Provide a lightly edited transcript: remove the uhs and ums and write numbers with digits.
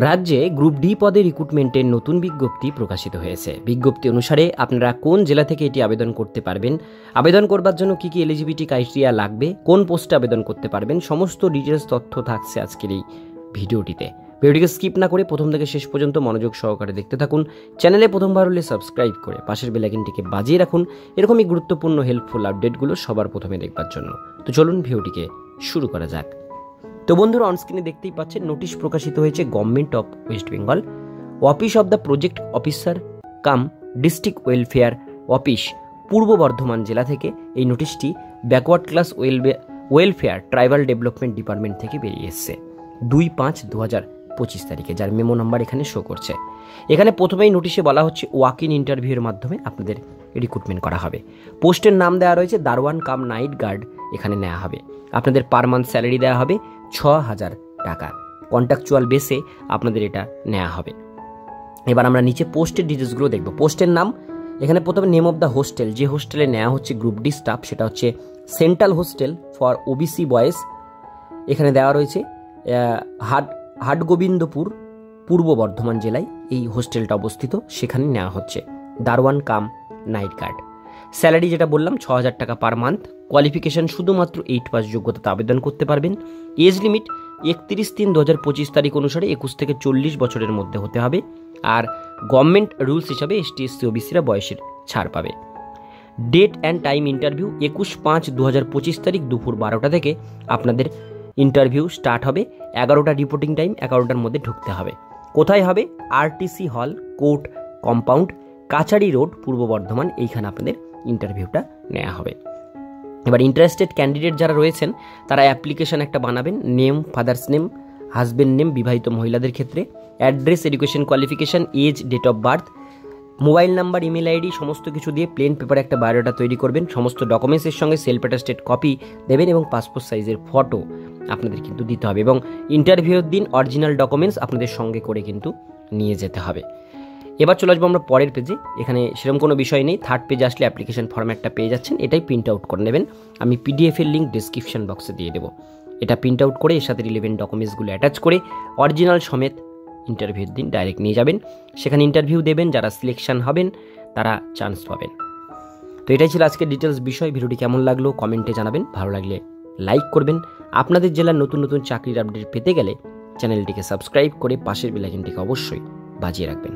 রাজ্যে group D পদে রিক্রুটমেন্টের নতুন বিজ্ঞপ্তি প্রকাশিত হয়েছে। বিজ্ঞপ্তি অনুসারে আপনারা কোন জেলা থেকে এটি আবেদন করতে পারবেন, আবেদন করবার জন্য কী কী এলিজিবিলিটি ক্রাইটেরিয়া লাগবে, কোন পোস্টে আবেদন করতে পারবেন, সমস্ত ডিটেলস তথ্য থাকছে আজকের এই ভিডিওটিতে। ভিডিওটিকে স্কিপ না করে প্রথম থেকে শেষ পর্যন্ত মনোযোগ সহকারে দেখতে থাকুন। চ্যানেলে প্রথমবার হলে সাবস্ক্রাইব করে পাশের বেল আইকনটিকে বাজিয়ে রাখুন এরকমই গুরুত্বপূর্ণ হেল্পফুল আপডেটগুলো সবার প্রথমে দেখবার জন্য। তো চলুন ভিডিওটিকে শুরু করা যাক। তো বন্ধুরা, অনস্ক্রিনে দেখতেই পাচ্ছেন নোটিশ প্রকাশিত হয়েছে government of West Bengal, office of the project officer cum district welfare office, Purba Bardhaman জেলা থেকে এই নোটিশটি backward class welfare tribal development department থেকে বেরিয়ে এসছে 2/5/2025 তারিখে, যার মেমো নাম্বার এখানে শো করছে। এখানে প্রথমেই নোটিশে বলা হচ্ছে ওয়াক ইন ইন্টারভিউয়ের মাধ্যমে আপনাদের রিক্রুটমেন্ট করা হবে। পোস্টের নাম দেওয়া রয়েছে দারোয়ান কাম নাইট গার্ড, এখানে নেওয়া হবে। আপনাদের পার মান্থ স্যালারি দেওয়া হবে 6,000 টাকা। কন্ট্রাকচুয়াল বেসে আপনাদের এটা নেওয়া হবে। এবার আমরা নিচে পোস্টের ডিটেলসগুলো দেখব। পোস্টের নাম এখানে প্রথমে নেম অফ দ্য হোস্টেল, যে হোস্টেলে নেওয়া হচ্ছে গ্রুপ ডি স্টাফ সেটা হচ্ছে central hostel for OBC boys, এখানে দেওয়া রয়েছে হাটগোবিন্দপুর, পূর্ব বর্ধমান জেলায় এই হোস্টেলটা অবস্থিত, সেখানে নেওয়া হচ্ছে দারোয়ান কাম নাইট গার্ড। স্যালারি যেটা বললাম 6,000 টাকা পার মান্থ। কোয়ালিফিকেশন শুধুমাত্র 8 পাস যোগ্যতাতে আবেদন করতে পারবেন। এজ লিমিট 31/3/2025 তারিখ অনুসারে 21 থেকে 40 বছরের মধ্যে হতে হবে। আর গভর্নমেন্ট রুলস হিসাবে এসটি এসসি ওবিসিরা বয়সের ছাড় পাবে। ডেট অ্যান্ড টাইম ইন্টারভিউ 21/5/2025 তারিখ দুপুর 12টা থেকে আপনাদের ইন্টারভিউ স্টার্ট হবে। 11টা রিপোর্টিং টাইম, 11টার মধ্যে ঢুকতে হবে। কোথায় হবে? আরটিসি হল, কোর্ট কম্পাউন্ড, কাছাড়ি রোড, পূর্ব বর্ধমান, এইখানে আপনাদের ইন্টারভিউটা নেওয়া হবে। এবার ইন্টারেস্টেড ক্যান্ডিডেট যারা রয়েছেন তারা অ্যাপ্লিকেশন একটা বানাবেন, name, father's name, husband name, বিবাহিত মহিলাদের ক্ষেত্রে, address, education qualification, age, date of birth, mobile number, email ID সমস্ত কিছু দিয়ে প্লেন পেপারে একটা বায়োডাটা তৈরি করবেন। সমস্ত ডকুমেন্টসের সঙ্গে সেলফ অ্যাটাস্টেড কপি দেবেন এবং পাসপোর্ট সাইজের ফটো আপনাদের কিন্তু দিতে হবে। এবং ইন্টারভিউর দিন অরিজিনাল ডকুমেন্টস আপনাদের সঙ্গে করে কিন্তু নিয়ে যেতে হবে। এবার চলে আসবো আমরা পরের পেজে। এখানে সেরকম কোনো বিষয় নেই। থার্ড পেজে আসলে অ্যাপ্লিকেশন ফর্ম একটা পেয়ে যাচ্ছেন, এটাই প্রিন্ট আউট করে নেবেন। আমি পিডিএফের লিঙ্ক ডিসক্রিপশন বক্সে দিয়ে দেবো। এটা প্রিন্ট আউট করে এর সাথে রিলেভেন্ট ডকুমেন্টসগুলো অ্যাটাচ করে অরিজিনাল সমেত ইন্টারভিউর দিন ডাইরেক্ট নিয়ে যাবেন। সেখানে ইন্টারভিউ দেবেন, যারা সিলেকশন হবেন তারা চান্স পাবেন। তো এটাই ছিল আজকের ডিটেলস বিষয়। ভিডিওটি কেমন লাগলো কমেন্টে জানাবেন, ভালো লাগলে লাইক করবেন। আপনাদের জেলার নতুন নতুন চাকরির আপডেট পেতে গেলে চ্যানেলটিকে সাবস্ক্রাইব করে পাশের বেল আইকনটিকে অবশ্যই বাজিয়ে রাখবেন।